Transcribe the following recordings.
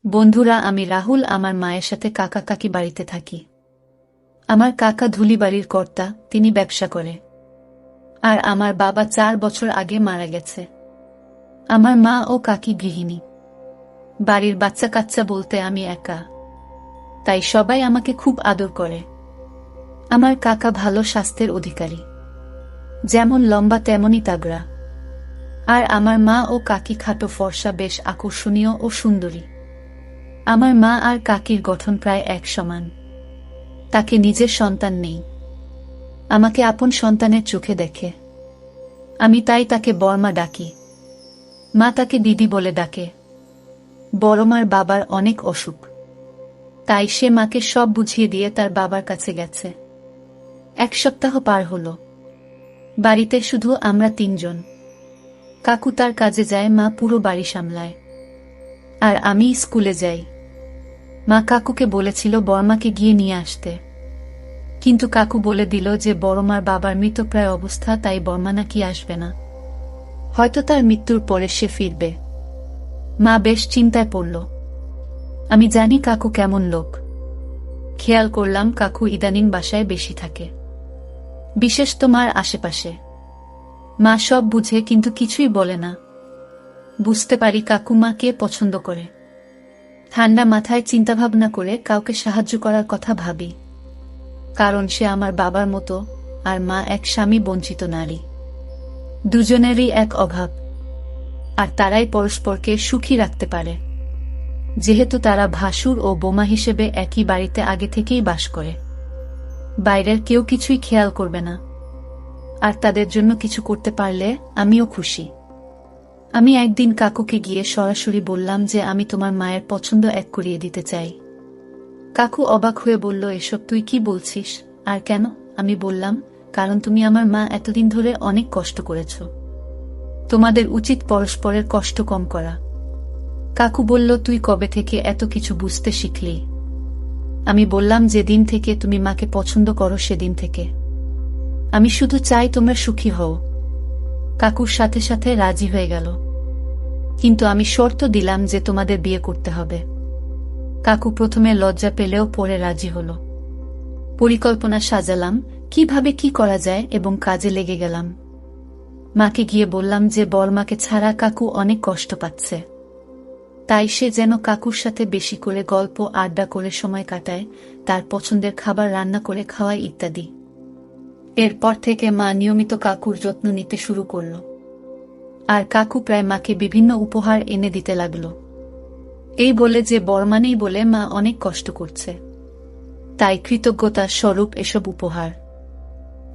বন্ধুরা, আমি রাহুল। আমার মায়ের সাথে কাকা কাকি বাড়িতে থাকি। আমার কাকা ধুলিবাড়ির কর্তা, তিনি ব্যবসা করে। আর আমার বাবা 4 বছর আগে মারা গেছে। আমার মা ও কাকি গৃহিণী। বাড়ির বাচ্চা কাচ্চা বলতে আমি একা, তাই সবাই আমাকে খুব আদর করে। আমার কাকা ভালো স্বাস্থ্যের অধিকারী, যেমন লম্বা তেমনই তাগড়া। আর আমার মা ও কাকি খাটো ফর্সা, বেশ আকর্ষণীয় ও সুন্দরী। আমার মা আর কাকির গঠন প্রায় এক সমান। তাকে নিজের সন্তান নেই, আমাকে আপন সন্তানের চোখে দেখে। আমি তাই তাকে বর্মা ডাকি। মা তাকে দিদি বলে ডাকে। বড়মার বাবার অনেক অসুখ, তাই সে মাকে সব বুঝিয়ে দিয়ে তার বাবার কাছে গেছে। 1 সপ্তাহ পার হলো। বাড়িতে শুধু আমরা 3 জন। কাকু তার কাজে যায়, মা পুরো বাড়ি সামলায়। আর আমি স্কুলে যাই। মা কাকুকে বলেছিল বর্মাকে গিয়ে নিয়ে আসতে, কিন্তু কাকু বলে দিল যে বড়মার বাবার মৃতপ্রায় অবস্থা, তাই বর্মা নাকি আসবে না। হয়তো তার মৃত্যুর পরে সে ফিরবে। মা বেশ চিন্তায় পড়ল। আমি জানি কাকু কেমন লোক। খেয়াল করলাম কাকু ইদানিং বাসায় বেশি থাকে, বিশেষ তো মার আশেপাশে। মা সব বুঝে কিন্তু কিছুই বলে না। বুঝতে পারি কাকু মাকে পছন্দ করে। ঠান্ডা মাথায় চিন্তাভাবনা করে কাউকে সাহায্য করার কথা ভাবি, কারণ সে আমার বাবার মতো, আর মা এক স্বামী বঞ্চিত নারী। দুজনেরই এক অভাব, আর তারাই পরস্পরকে সুখী রাখতে পারে, যেহেতু তারা ভাসুর ও বোমা হিসেবে একই বাড়িতে আগে থেকেই বাস করে। বাইরের কেউ কিছুই খেয়াল করবে না, আর তাদের জন্য কিছু করতে পারলে আমিও খুশি। আমি একদিন কাকুকে গিয়ে সরাসরি বললাম যে আমি তোমার মায়ের পছন্দ এক করিয়ে দিতে চাই। কাকু অবাক হয়ে বলল, এসব তুই কি বলছিস? আর কেন? আমি বললাম, কারণ তুমি আমার মা এতদিন ধরে অনেক কষ্ট করেছ। তোমাদের উচিত পরস্পরের কষ্ট কম করা। কাকু বলল, তুই কবে থেকে এত কিছু বুঝতে শিখলি? আমি বললাম, যেদিন থেকে তুমি মাকে পছন্দ করো সেদিন থেকে। আমি শুধু চাই তোমরা সুখী হও। কাকুর সাথে সাথে রাজি হয়ে গেল, কিন্তু আমি শর্ত দিলাম যে তোমাদের বিয়ে করতে হবে। কাকু প্রথমে লজ্জা পেলেও পরে রাজি হল। পরিকল্পনা সাজালাম কিভাবে কি করা যায় এবং কাজে লেগে গেলাম। মাকে গিয়ে বললাম যে বড়মাকে ছাড়া কাকু অনেক কষ্ট পাচ্ছে, তাই সে যেন কাকুর সাথে বেশি করে গল্প আড্ডা করে সময় কাটায়, তার পছন্দের খাবার রান্না করে খাওয়ায় ইত্যাদি। এরপর থেকে মা নিয়মিত কাকুর যত্ন নিতে শুরু করল, আর কাকু প্রায় মাকে বিভিন্ন উপহার এনে দিতে লাগল, এই বলে যে বড়মা নেই বলে মা অনেক কষ্ট করছে, তাই কৃতজ্ঞতার স্বরূপ এসব উপহার।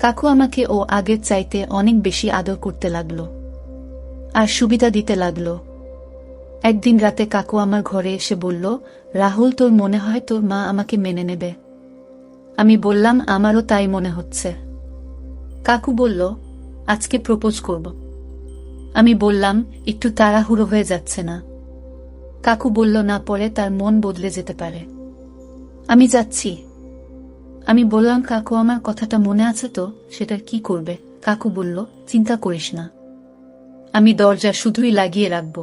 কাকু আমাকে ও আগের চাইতে অনেক বেশি আদর করতে লাগল, আর সুবিধা দিতে লাগল। একদিন রাতে কাকু আমার ঘরে এসে বলল, রাহুল, তোর মনে হয় তোর মা আমাকে মেনে নেবে? আমি বললাম, আমারও তাই মনে হচ্ছে। কাকু বলল, আজকে প্রপোজ করব। আমি বললাম, একটু তাড়াহুড়ো হয়ে যাচ্ছে না? কাকু বলল, না, পরে তার মন বদলে যেতে পারে। আমি যাচ্ছি। আমি বললাম, কাকু, আমার কথাটা মনে আছে তো? সেটা কি করবে? কাকু বলল, চিন্তা করিস না, আমি দরজা শুধুই লাগিয়ে রাখব,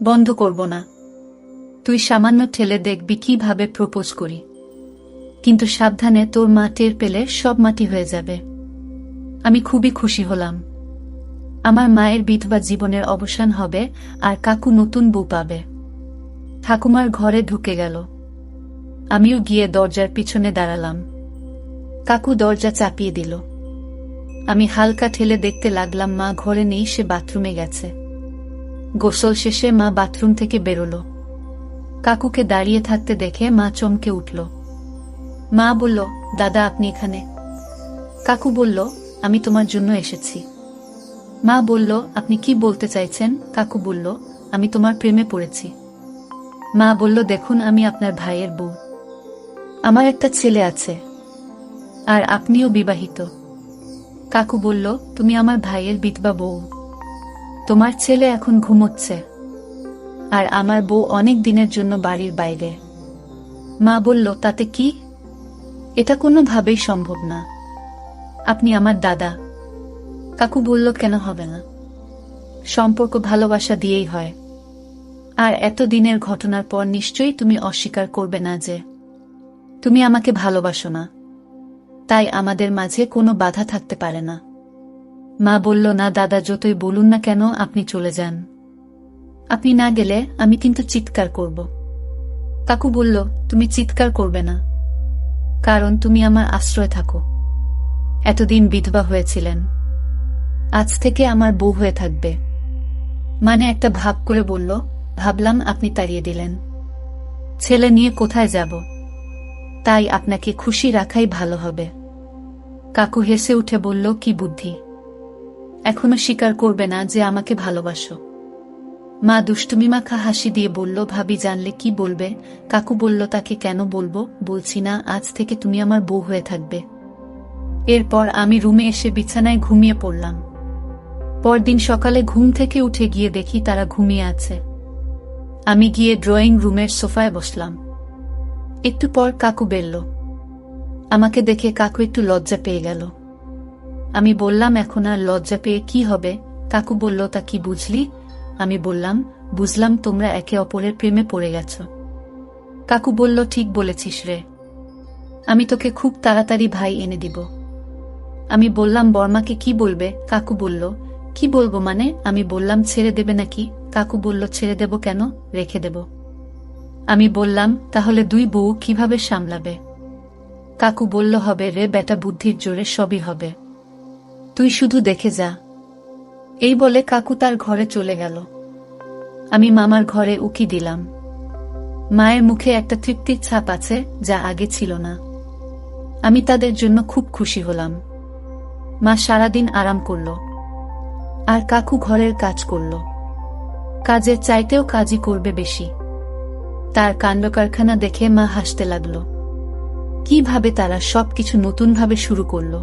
বন্ধ করব না। তুই সামান্য ঠেলে দেখবি কিভাবে প্রপোজ করি, কিন্তু সাবধানে, তোর মা টের পেলে সব মাটি হয়ে যাবে। আমি খুবই খুশি হলাম। আমার মায়ের বিধবা জীবনের অবসান হবে, আর কাকু নতুন বউ পাবে। ঠাকুমার ঘরে ঢুকে গেল। আমিও গিয়ে দরজার পিছনে দাঁড়ালাম। কাকু দরজা চাপিয়ে দিল। আমি হালকা ঠেলে দেখতে লাগলাম মা ঘরে নেই, সে বাথরুমে গেছে। গোসল শেষে মা বাথরুম থেকে বেরোলো। কাকুকে দাঁড়িয়ে থাকতে দেখে মা চমকে উঠল। মা বলল, দাদা, আপনি এখানে? কাকু বলল, আমি তোমার জন্য এসেছি। মা বলল, আপনি কি বলতে চাইছেন? কাকু বলল, আমি তোমার প্রেমে পড়েছি। মা বলল, দেখুন, আমি আপনার ভাইয়ের বউ। আমার একটা ছেলে আছে, আর আপনিও বিবাহিত। কাকু বলল, তুমি আমার ভাইয়ের বিধবা বউ। তোমার ছেলে এখন ঘুমোচ্ছে, আর আমার বউ অনেক দিনের জন্য বাড়ির বাইরে। মা বলল, তাতে কি? এটা কোনোভাবেই সম্ভব না। আপনি আমার দাদা। কাকু বলল, কেন হবে না? সম্পর্ক ভালোবাসা দিয়েই হয়। আর এত দিনের ঘটনার পর নিশ্চয়ই তুমি অস্বীকার করবে না যে তুমি আমাকে ভালোবাসো না, তাই আমাদের মাঝে কোনো বাধা থাকতে পারে না। মা বলল, না দাদা, যতই বলুন না কেন আপনি চলে যান। আপনি না গেলে আমি কিন্তু চিৎকার করব। কাকু বলল, তুমি চিৎকার করবে না, কারণ তুমি আমার আশ্রয় থাকো। এতদিন বিধবা হয়েছিলেন, আজ থেকে আমার বউ হয়ে থাকবে। মানে একটা ভাব করে বলল, ভাবলাম আপনি তাড়িয়ে দিলেন, ছেলে নিয়ে কোথায় যাব, তাই আপনাকে খুশি রাখাই ভালো হবে। কাকু হেসে উঠে বলল, কি বুদ্ধি, এখনো স্বীকার করবে না যে আমাকে ভালোবাসো। মা দুষ্টুমি মাখা হাসি দিয়ে বলল, ভাবি জানলে কি বলবে। কাকু বলল, তাকে কেন বলবো, বলছি না আজ থেকে তুমি আমার বউ হয়ে থাকবে। এরপর আমি রুমে এসে বিছানায় ঘুমিয়ে পড়লাম। পরদিন সকালে ঘুম থেকে উঠে গিয়ে দেখি তারা ঘুমিয়ে আছে। আমি গিয়ে ড্রয়িং রুমের সোফায় বসলাম। একটু পর কাকু বেরল। আমাকে দেখে কাকু একটু লজ্জা পেয়ে গেল। আমি বললাম, এখন আর লজ্জা পেয়ে কি হবে। কাকু বলল, তা কি বুঝলি? আমি বললাম, বুঝলাম তোমরা একে অপরের প্রেমে পড়ে গেছ। কাকু বলল, ঠিক বলেছিস রে, আমি তোকে খুব তাড়াতাড়ি ভাই এনে দিব। আমি বললাম, বর্মাকে কি বলবে? কাকু বলল, কি বলবো মানে? আমি বললাম, ছেড়ে দেবে নাকি? কাকু বলল, ছেড়ে দেব কেন, রেখে দেব। আমি বললাম, তাহলে দুই বউ কিভাবে সামলাবে? কাকু বলল, হবে রে বেটা, বুদ্ধির জোরে সবই হবে, তুই শুধু দেখে যা। এই বলে কাকু তার ঘরে চলে গেল। আমি মামার ঘরে উকি দিলাম। মায়ের মুখে একটা তৃপ্তির ছাপ আছে, যা আগে ছিল না। আমি তাদের জন্য খুব খুশি হলাম। মা সারাদিন আরাম করল, আর কাকু ঘরের কাজ করল। কাজের চাইতেও কাজই করবে বেশি। তার কাণ্ডকারখানা দেখে মা হাসতে লাগল। কিভাবে তারা সবকিছু নতুনভাবে শুরু করল।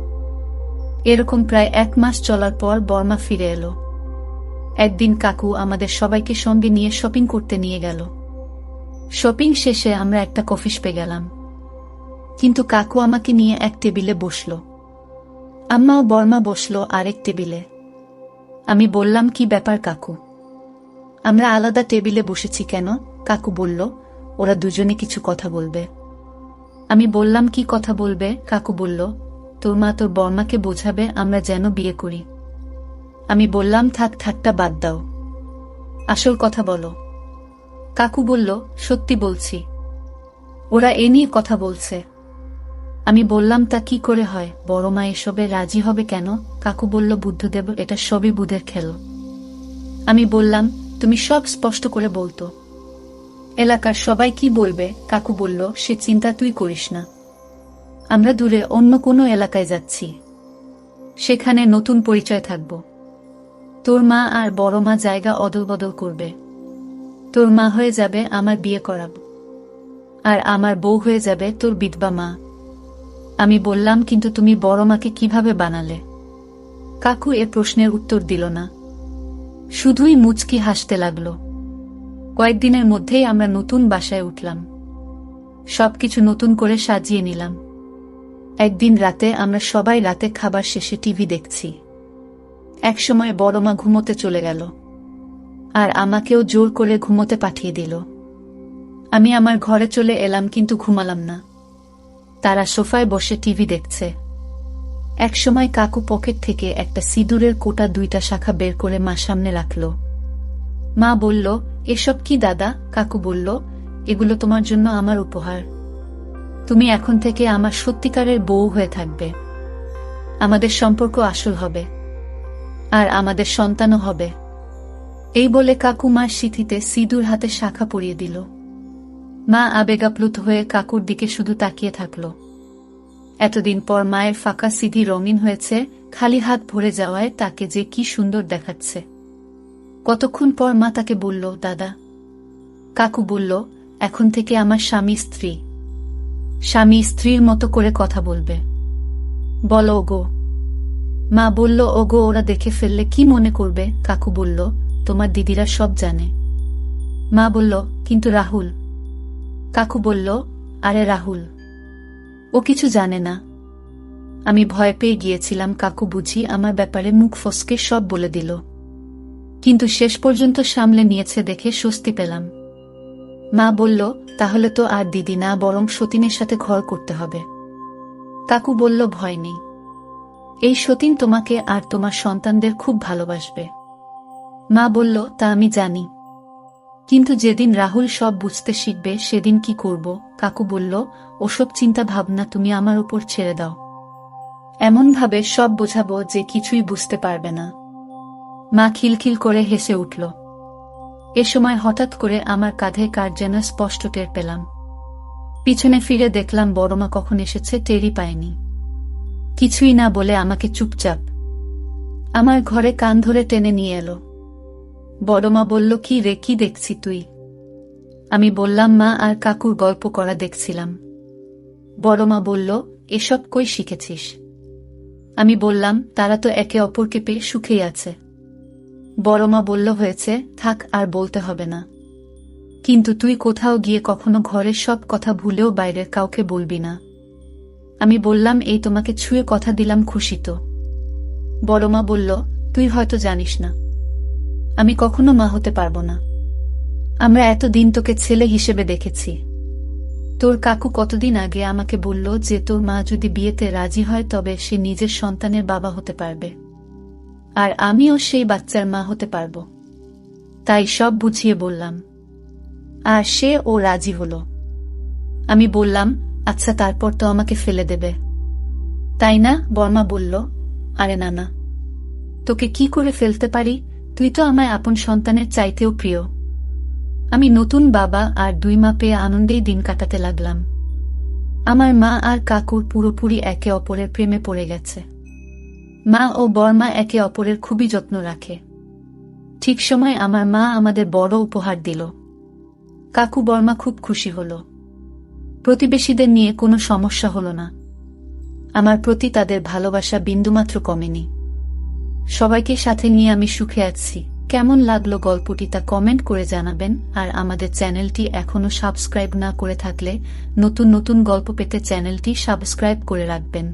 এরকম প্রায় 1 মাস চলার পর বর্মা ফিরে এলো। একদিন কাকু আমাদের সবাইকে সঙ্গে নিয়ে শপিং করতে নিয়ে গেল। শপিং শেষে আমরা একটা কফি শপে গেলাম, কিন্তু কাকু আমাকে নিয়ে এক টেবিলে বসল। আম্মা ও বর্মা বসল আরেক টেবিলে। আমি বললাম, কি ব্যাপার কাকু, আমরা আলাদা টেবিলে বসেছি কেন? কাকু বলল, ওরা দুজনে কিছু কথা বলবে। আমি বললাম, কি কথা বলবে? কাকু বলল, তোর মা তোর বর্মাকে বোঝাবে আমরা যেন বিয়ে করি। আমি বললাম, থাক ঠাট্টা বাদ দাও, আসল কথা বলো। কাকু বলল, সত্যি বলছি, ওরা এ নিয়ে কথা বলছে। আমি বললাম, তা কি করে হয়? বড় মা এসবে রাজি হবে কেন? কাকু বলল, বুদ্ধদেব, এটা সবই বুধের খেল। আমি বললাম, তুমি সব স্পষ্ট করে বলতো, এলাকার সবাই কি বলবে? কাকু বলল, সে চিন্তা তুই করিস না, আমরা দূরে অন্য কোনো এলাকায় যাচ্ছি, সেখানে নতুন পরিচয় থাকব। তোর মা আর বড় মা জায়গা অদল বদল করবে। তোর মা হয়ে যাবে আমার বিয়ে করাব, আর আমার বউ হয়ে যাবে তোর বিধবা মা। আমি বললাম, কিন্তু তুমি বড় মাকে কিভাবে বানালে? কাকু এ প্রশ্নের উত্তর দিল না, শুধুই মুচকি হাসতে লাগল। কয়েকদিনের মধ্যেই আমরা নতুন বাসায় উঠলাম, সবকিছু নতুন করে সাজিয়ে নিলাম। একদিন রাতে আমরা সবাই রাতে খাবার শেষে টিভি দেখছি। একসময় বড় মা ঘুমোতে চলে গেল, আর আমাকেও জোর করে ঘুমোতে পাঠিয়ে দিল। আমি আমার ঘরে চলে এলাম, কিন্তু ঘুমালাম না। তারা সোফায় বসে টিভি দেখছে। একসময় কাকু পকেট থেকে একটা সিঁদুরের কোটা 2টা শাখা বের করে মা সামনে রাখল। মা বলল, এসব কি দাদা? কাকু বলল, এগুলো তোমার জন্য আমার উপহার। তুমি এখন থেকে আমার সত্যিকারের বউ হয়ে থাকবে। আমাদের সম্পর্ক আসল হবে, আর আমাদের সন্তানও হবে। এই বলে কাকু মার সিঁথিতে সিঁদুর হাতে শাখা পরিয়ে দিল। মা আবেগাপ্লুত হয়ে কাকুর দিকে শুধু তাকিয়ে থাকল। এতদিন পর মায়ের ফাঁকা সিঁথি রঙিন হয়েছে, খালি হাত ভরে যাওয়ায় তাকে যে কি সুন্দর দেখাচ্ছে। কতক্ষণ পর মা তাকে বলল, দাদা। কাকু বলল, এখন থেকে আমার স্বামী স্ত্রী। স্বামী স্ত্রীর মতো করে কথা বলবে। বলো ওগো। মা বলল, ওগো ওরা দেখে ফেললে কি মনে করবে? কাকু বলল, তোমার দিদিরা সব জানে। মা বলল, কিন্তু রাহুল? কাকু বলল, আরে রাহুল, ও কিছু জানে না। আমি ভয় পেয়ে গিয়েছিলাম কাকু বুঝি আমার ব্যাপারে মুখ ফসকে সব বলে দিল। কিন্তু শেষ পর্যন্ত সামলে নিয়েছে দেখে স্বস্তি পেলাম। মা বলল, তাহলে তো আর দিদি না, বরং সতীনের সাথে ঘর করতে হবে। কাকু বলল, ভয় নেই, এই সতীন তোমাকে আর তোমার সন্তানদের খুব ভালোবাসবে। মা বলল, তা আমি জানি, কিন্তু যেদিন রাহুল সব বুঝতে শিখবে সেদিন কি করব? কাকু বলল, ওসব চিন্তা ভাবনা তুমি আমার উপর ছেড়ে দাও, এমনভাবে সব বোঝাবো যে কিছুই বুঝতে পারবে না। মা খিলখিল করে হেসে উঠল। এ সময় হঠাৎ করে আমার কাঁধে কার যেন স্পষ্ট টের পেলাম। পিছনে ফিরে দেখলাম বড়মা কখন এসেছে টেরই পায়নি। কিছুই না বলে আমাকে চুপচাপ আমার ঘরে কান ধরে টেনে নিয়ে এলো। বড়মা বলল, কি রে, কি দেখছি তুই? আমি বললাম, মা আর কাকুর গল্প করা দেখছিলাম। বড়মা বলল, এসব কই শিখেছিস? আমি বললাম, তারা তো একে অপরকে পেয়ে সুখেই আছে। বড়মা বলল, হয়েছে, থাক, আর বলতে হবে না। কিন্তু তুই কোথাও গিয়ে কখনো ঘরের সব কথা ভুলেও বাইরের কাউকে বলবি না। আমি বললাম, এই তোমাকে ছুঁয়ে কথা দিলাম, খুশি তো? বড়মা বলল, তুই হয়তো জানিস না, আমি কখনো মা হতে পারবো না। আমরা এতদিন তোকে ছেলে হিসেবে দেখেছি। তোর কাকু কতদিন আগে আমাকে বলল যে তোর মা যদি বিয়েতে রাজি হয় তবে সে নিজের সন্তানের বাবা হতে পারবে, আর আমিও সেই বাচ্চার মা হতে পারব। তাই সব বুঝিয়ে বললাম, আর সে ও রাজি হলো। আমি বললাম, আচ্ছা, তারপর তো আমাকে ফেলে দেবে, তাই না? বর্মা বলল, আরে না না, তোকে কি করে ফেলতে পারি, তুই তো আমায় আপন সন্তানের চাইতেও প্রিয়। আমি নতুন বাবা আর 2 মা পেয়ে আনন্দেই দিন কাটাতে লাগলাম। আমার মা আর কাকুর পুরোপুরি একে অপরের প্রেমে পড়ে গেছে। মা ও বর্মা একে অপরের খুবই যত্ন রাখে। ঠিক সময় আমার মা আমাদের বড় উপহার দিল। কাকু বর্মা খুব খুশি হল। প্রতিবেশীদের নিয়ে কোনো সমস্যা হলো না। আমার প্রতি তাদের ভালোবাসা বিন্দুমাত্র কমেনি। সবাইকে সাথে নিয়ে আমি সুখে আছি। কেমন লাগলো গল্পটি তা কমেন্ট করে জানাবেন, আর আমাদের চ্যানেলটি এখনো সাবস্ক্রাইব না করে থাকলে নতুন নতুন গল্প পেতে চ্যানেলটি সাবস্ক্রাইব করে রাখবেন।